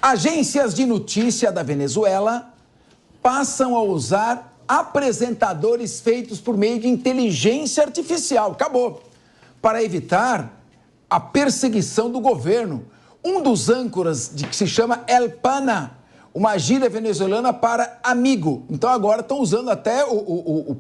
Agências de notícia da Venezuela passam a usar apresentadores feitos por meio de inteligência artificial. Acabou. Para evitar a perseguição do governo. Um dos âncoras que se chama El Pana, uma gíria venezuelana para amigo. Então agora estão usando até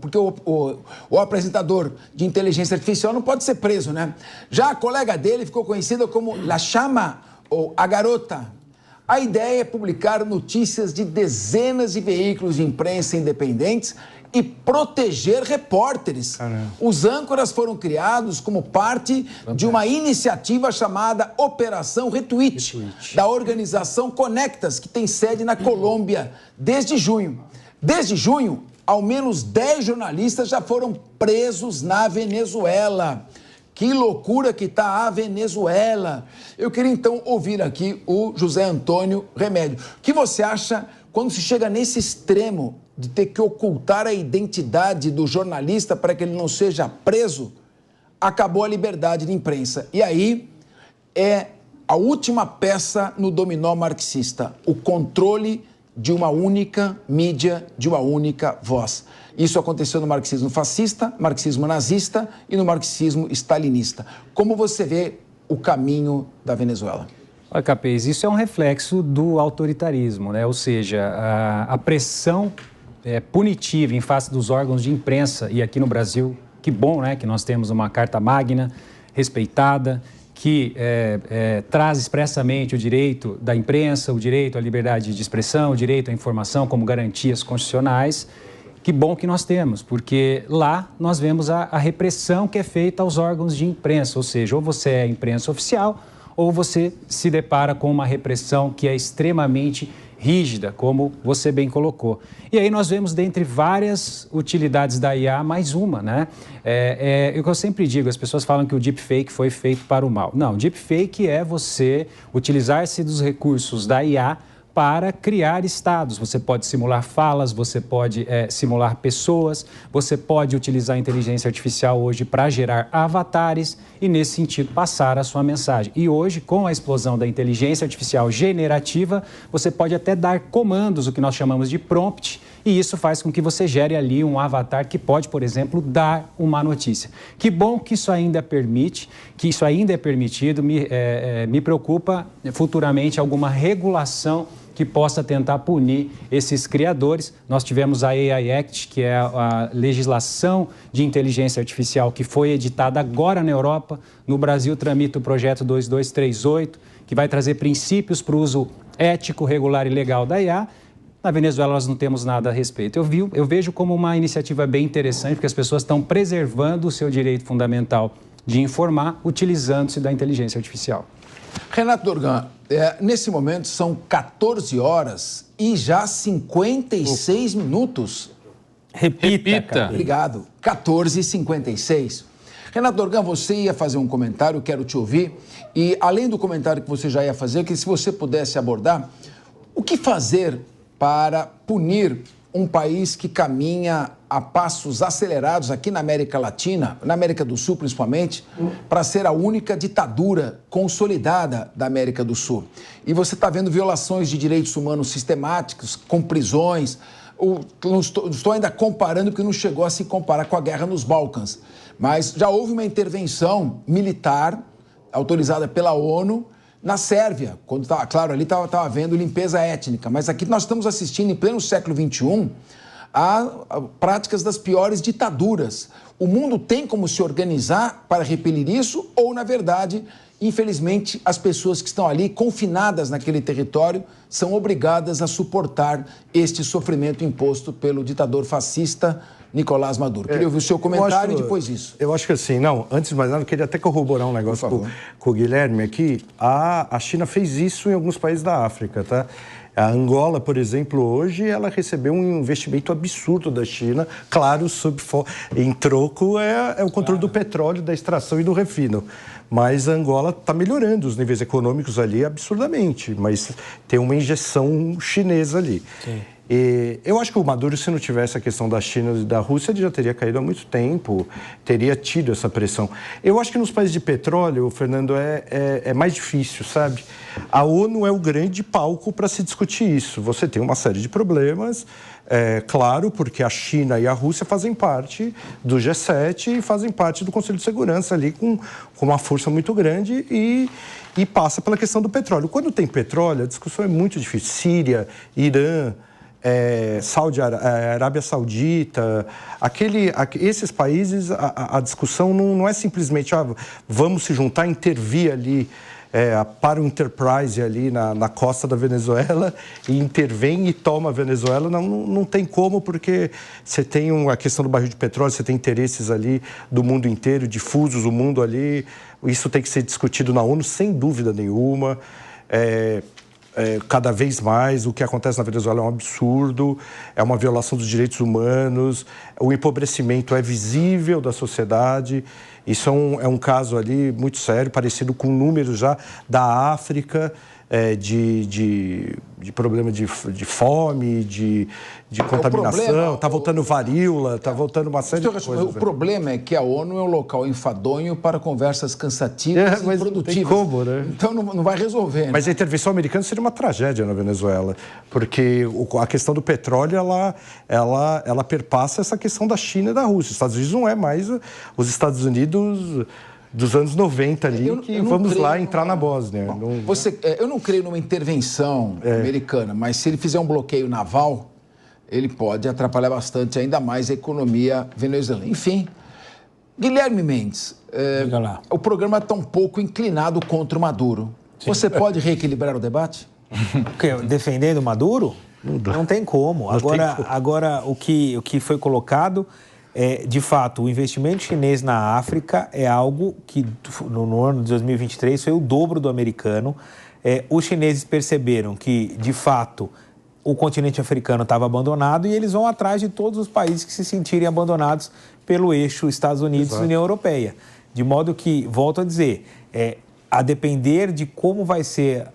porque o apresentador de inteligência artificial não pode ser preso, né? Já a colega dele ficou conhecida como La Chama, ou a garota. A ideia é publicar notícias de dezenas de veículos de imprensa independentes e proteger repórteres. Caramba. Os âncoras foram criados como parte de uma iniciativa chamada Operação Retweet, da organização Conectas, que tem sede na Colômbia, desde junho. Desde junho, ao menos 10 jornalistas já foram presos na Venezuela. Que loucura que está a Venezuela. Eu queria, então, ouvir aqui o José Antônio Remédio. O que você acha quando se chega nesse extremo de ter que ocultar a identidade do jornalista para que ele não seja preso? Acabou a liberdade de imprensa. E aí é a última peça no dominó marxista, o controle de uma única mídia, de uma única voz. Isso aconteceu no marxismo fascista, marxismo nazista e no marxismo stalinista. Como você vê o caminho da Venezuela? Olha, Capês, isso é um reflexo do autoritarismo, né? Ou seja, a pressão punitiva em face dos órgãos de imprensa, e aqui no Brasil, que bom, né, que nós temos uma Carta Magna respeitada, que traz expressamente o direito da imprensa, o direito à liberdade de expressão, o direito à informação como garantias constitucionais. Que bom que nós temos, porque lá nós vemos a repressão que é feita aos órgãos de imprensa, ou seja, ou você é imprensa oficial, ou você se depara com uma repressão que é extremamente rígida, como você bem colocou. E aí nós vemos, dentre várias utilidades da IA, mais uma, né? O que eu sempre digo, as pessoas falam que o deepfake foi feito para o mal. Não, deepfake é você utilizar-se dos recursos da IA para criar estados. Você pode simular falas, você pode simular pessoas, você pode utilizar a inteligência artificial hoje para gerar avatares e, nesse sentido, passar a sua mensagem. E hoje, com a explosão da inteligência artificial generativa, você pode até dar comandos, o que nós chamamos de prompt, e isso faz com que você gere ali um avatar que pode, por exemplo, dar uma notícia. Que bom que isso ainda permite, que isso ainda é permitido. Me preocupa futuramente alguma regulação que possa tentar punir esses criadores. Nós tivemos a AI Act, que é a legislação de inteligência artificial que foi editada agora na Europa. No Brasil tramita o projeto 2238, que vai trazer princípios para o uso ético, regular e legal da IA. Na Venezuela nós não temos nada a respeito. Eu vejo como uma iniciativa bem interessante, porque as pessoas estão preservando o seu direito fundamental de informar, utilizando-se da inteligência artificial. Renato Dorgan, nesse momento são 14 horas e já 56 minutos. Repita. Obrigado. 14h56. Renato Dorgan, você ia fazer um comentário, quero te ouvir. E além do comentário que você já ia fazer, que se você pudesse abordar, o que fazer para punir um país que caminha a passos acelerados aqui na América Latina, na América do Sul principalmente, para ser a única ditadura consolidada da América do Sul. E você está vendo violações de direitos humanos sistemáticos, com prisões. Não estou ainda comparando, porque não chegou a se comparar com a guerra nos Balcãs. Mas já houve uma intervenção militar autorizada pela ONU na Sérvia, quando estava, claro, ali estava havendo limpeza étnica, mas aqui nós estamos assistindo, em pleno século XXI, a práticas das piores ditaduras. O mundo tem como se organizar para repelir isso ou, na verdade, infelizmente, as pessoas que estão ali confinadas naquele território são obrigadas a suportar este sofrimento imposto pelo ditador fascista Nicolás Maduro? Queria ouvir o seu comentário e depois isso. Eu acho que assim, antes de mais nada, eu queria até corroborar um negócio com o Guilherme aqui. A China fez isso em alguns países da África, tá? A Angola, por exemplo, hoje, ela recebeu um investimento absurdo da China, claro, em troco é o controle do petróleo, da extração e do refino. Mas a Angola está melhorando os níveis econômicos ali absurdamente, mas tem uma injeção chinesa ali. Sim. Eu acho que o Maduro, se não tivesse a questão da China e da Rússia, ele já teria caído há muito tempo, teria tido essa pressão. Eu acho que nos países de petróleo, Fernando, é mais difícil, sabe? A ONU é o grande palco para se discutir isso. Você tem uma série de problemas, claro, porque a China e a Rússia fazem parte do G7 e fazem parte do Conselho de Segurança ali com uma força muito grande e passa pela questão do petróleo. Quando tem petróleo, a discussão é muito difícil. Síria, Irã, Arábia Saudita, esses países, a discussão não é simplesmente vamos se juntar, intervir ali para o Enterprise ali na costa da Venezuela e intervém e toma a Venezuela. Não tem como, porque você tem a questão do barril de petróleo, você tem interesses ali do mundo inteiro, difusos, o mundo ali. Isso tem que ser discutido na ONU, sem dúvida nenhuma. Cada vez mais, o que acontece na Venezuela é um absurdo, é uma violação dos direitos humanos, o empobrecimento é visível da sociedade. Isso é um caso ali muito sério, parecido com números já da África, de problema de fome, de contaminação, está voltando varíola, está voltando uma série de coisas. O problema é que a ONU é um local enfadonho para conversas cansativas e produtivas. Não tem como, né? Então não vai resolver. Mas a intervenção americana seria uma tragédia na Venezuela, porque a questão do petróleo, ela perpassa essa questão da China e da Rússia. Os Estados Unidos não é mais os Estados Unidos dos anos 90 ali, vamos lá entrar na Bósnia. Eu não creio numa intervenção americana, mas se ele fizer um bloqueio naval, ele pode atrapalhar bastante ainda mais a economia venezuelana. Enfim, Guilherme Mendes, o programa está um pouco inclinado contra o Maduro. Sim. Você pode reequilibrar o debate? Defendendo o Maduro? Não tem como. Agora o que foi colocado... de fato, o investimento chinês na África é algo que, no ano de 2023, foi o dobro do americano. Os chineses perceberam que, de fato, o continente africano estava abandonado e eles vão atrás de todos os países que se sentirem abandonados pelo eixo Estados Unidos e União Europeia. De modo que, volto a dizer, a depender de como vai ser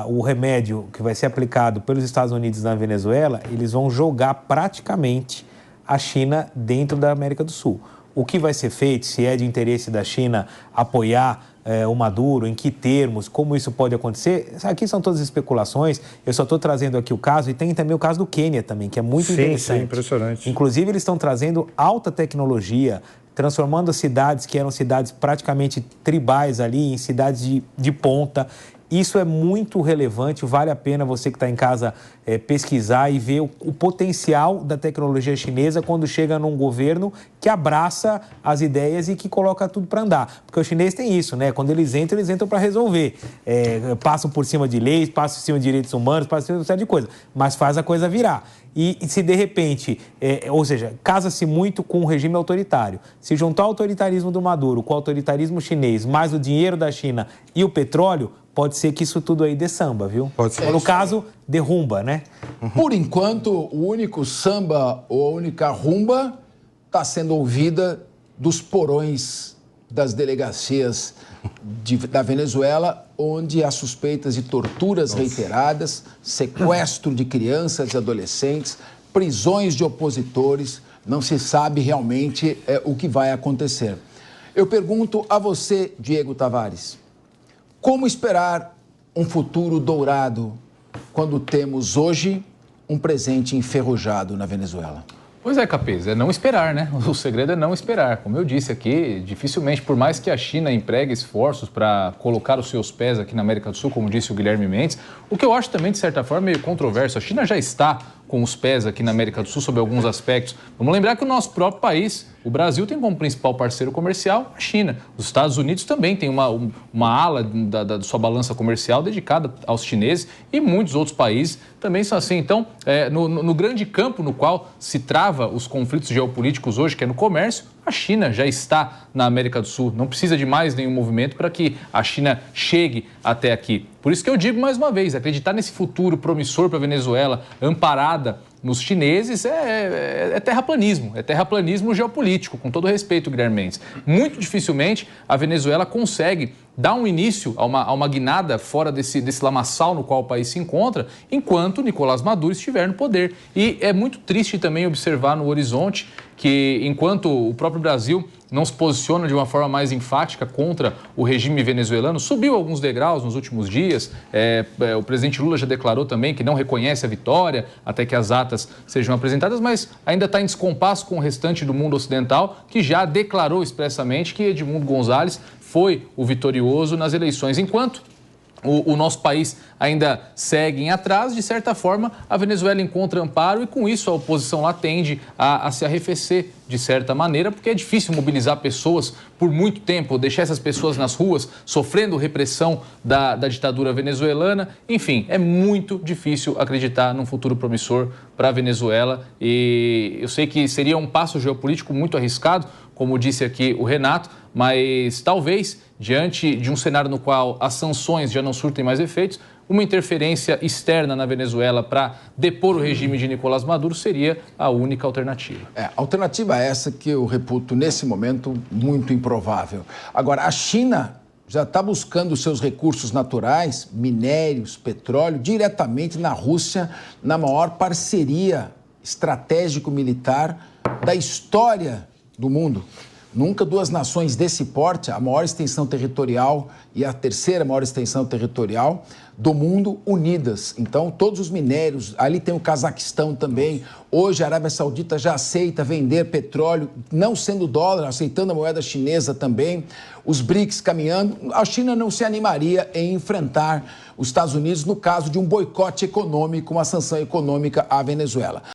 o remédio que vai ser aplicado pelos Estados Unidos na Venezuela, eles vão jogar praticamente a China dentro da América do Sul. O que vai ser feito, se é de interesse da China apoiar o Maduro, em que termos, como isso pode acontecer, aqui são todas especulações, eu só estou trazendo aqui o caso, e tem também o caso do Quênia também, que é muito interessante. Sim, impressionante. Inclusive, eles estão trazendo alta tecnologia, transformando as cidades que eram cidades praticamente tribais ali, em cidades de ponta. Isso é muito relevante, vale a pena você que está em casa pesquisar e ver o potencial da tecnologia chinesa quando chega num governo que abraça as ideias e que coloca tudo para andar. Porque o chinês tem isso, né? Quando eles entram para resolver. Passam por cima de leis, passam por cima de direitos humanos, passam por cima de uma série de coisas, mas faz a coisa virar. E se de repente, ou seja, casa-se muito com o regime autoritário. Se juntar o autoritarismo do Maduro com o autoritarismo chinês, mais o dinheiro da China e o petróleo, pode ser que isso tudo aí dê samba, viu? Pode ser. No caso, derrumba, né? Por enquanto, o único samba ou a única rumba está sendo ouvida dos porões das delegacias da Venezuela, onde há suspeitas de torturas reiteradas, sequestro de crianças e adolescentes, prisões de opositores. Não se sabe realmente o que vai acontecer. Eu pergunto a você, Diego Tavares, como esperar um futuro dourado quando temos hoje um presente enferrujado na Venezuela? Pois é, Capês, é não esperar, né? O segredo é não esperar. Como eu disse aqui, dificilmente, por mais que a China empregue esforços para colocar os seus pés aqui na América do Sul, como disse o Guilherme Mendes, o que eu acho também, de certa forma, meio controverso. A China já está com os pés aqui na América do Sul sob alguns aspectos. Vamos lembrar que o nosso próprio país, o Brasil, tem como principal parceiro comercial a China. Os Estados Unidos também tem uma ala da sua balança comercial dedicada aos chineses e muitos outros países também são assim. Então, no grande campo no qual se trava os conflitos geopolíticos hoje, que é no comércio, a China já está na América do Sul. Não precisa de mais nenhum movimento para que a China chegue até aqui. Por isso que eu digo mais uma vez, acreditar nesse futuro promissor para a Venezuela, amparada nos chineses, é terraplanismo geopolítico, com todo respeito, Guilherme Mendes. Muito dificilmente a Venezuela consegue dar um início a uma guinada fora desse lamaçal no qual o país se encontra, enquanto Nicolás Maduro estiver no poder. E é muito triste também observar no horizonte que, enquanto o próprio Brasil não se posiciona de uma forma mais enfática contra o regime venezuelano, subiu alguns degraus nos últimos dias. O presidente Lula já declarou também que não reconhece a vitória até que as atas sejam apresentadas, mas ainda está em descompasso com o restante do mundo ocidental, que já declarou expressamente que Edmundo González foi o vitorioso nas eleições. Enquanto o nosso país ainda segue em atraso, de certa forma, a Venezuela encontra amparo e, com isso, a oposição lá tende a se arrefecer, de certa maneira, porque é difícil mobilizar pessoas por muito tempo, deixar essas pessoas nas ruas, sofrendo repressão da ditadura venezuelana. Enfim, é muito difícil acreditar num futuro promissor para a Venezuela e eu sei que seria um passo geopolítico muito arriscado, como disse aqui o Renato, mas talvez, diante de um cenário no qual as sanções já não surtem mais efeitos, uma interferência externa na Venezuela para depor o regime de Nicolás Maduro seria a única alternativa. A alternativa é essa que eu reputo, nesse momento, muito improvável. Agora, a China já está buscando seus recursos naturais, minérios, petróleo, diretamente na Rússia, na maior parceria estratégico-militar da história do mundo. Nunca duas nações desse porte, a maior extensão territorial e a terceira maior extensão territorial do mundo, unidas. Então, todos os minérios, ali tem o Cazaquistão também. Hoje, a Arábia Saudita já aceita vender petróleo, não sendo dólar, aceitando a moeda chinesa também. Os BRICS caminhando. A China não se animaria em enfrentar os Estados Unidos no caso de um boicote econômico, uma sanção econômica à Venezuela.